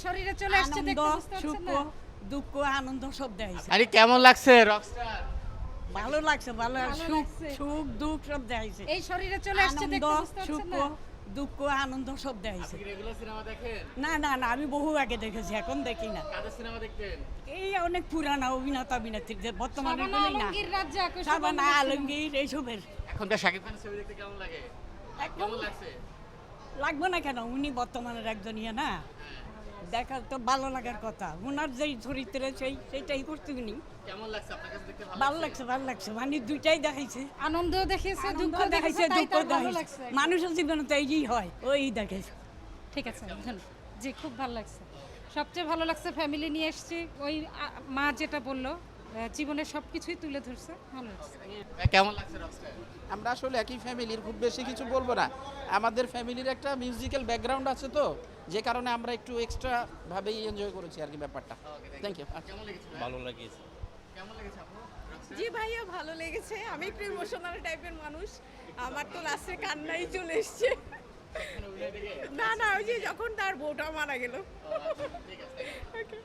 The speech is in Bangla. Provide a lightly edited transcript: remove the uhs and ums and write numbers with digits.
শরীরে চলে আসছে আনন্দ, দেখতে বুঝতে পারছেন সুখ, না? দুঃখ, আনন্দ সব দেখাইছে। আরে কেমন লাগছে রকস্টার? ভালো লাগছে, ভালো ভালো সুখ, লাগছে। সুখ, দুঃখ সব দেখাইছে। এই শরীরে চলে আসছে আনন্দ, দেখতে বুঝতে সুখ, পারছেন না? দুঃখ, আনন্দ সব দেখাইছে। আপনি রেগুলার সিনেমা দেখেন? না না না, আমি বহু আগে দেখেছি, এখন দেখি না। কাদের সিনেমা দেখতেন? এই অনেক পুরানা অভিনেতা অভিনেত্রীদের, বর্তমানে শাবানা বলি না। আলমগীর রাজ্জা আকুশ শাবানা আলমগীর এইসবের। এখনকার শাকিব খানের ছবি দেখতে কেমন লাগে? এখন কেমন লাগছে? লাগবে না কেন, উনি বর্তমানের একজন ইয়ে না, দেখার তো ভালো লাগার কথা। ওনার যেই চরিত্রে সেইটাই করতে উনি। কেমন লাগছে আপনার কাছে দেখতে? ভালো লাগছে, ভালো লাগছে, মানে দুইটাই দেখাইছে। আনন্দ দেখিয়েছে, দুঃখ দুঃখ দেখাইছে, দেখাইছে, তাই দুঃখ তার ভালো দেখাইছে। লাগছে। মানুষের জীবনে তো এই হয়, ওই দেখাইছে। ঠিক আছে, ধন্যবাদ। জি, খুব ভালো লাগছে। সবচেয়ে ভালো লাগছে ফ্যামিলি নিয়ে এসেছি। ওই মা যেটা বললো, জীবনের সব কিছুই তুলে ধরছে, ভালো লাগছে। কেমন লাগছে রকস্টার? আমরা আসলে একই ফ্যামিলির, খুব বেশি কিছু বলবো না। আমাদের ফ্যামিলির একটা মিউজিক্যাল ব্যাকগ্রাউন্ড আছে, তো যে কারণে আমরা একটু এক্সট্রা ভাবেই এনজয় করেছি আর কি ব্যাপারটা। Thank you. কেমন লেগেছে ভাই? ভালো লাগিয়েছে। কেমন লেগেছে আপু রকস্টার? জি ভাইয়া, ভালো লেগেছে। আমি একটু ইমোশনাল টাইপের মানুষ, আমার তো লাস্টে কান্নাই চলে এসছে। অভিনয় দেখে? না না, ওই যে যখন তার বউটা মারা গেল। ঠিক আছে। ওকে।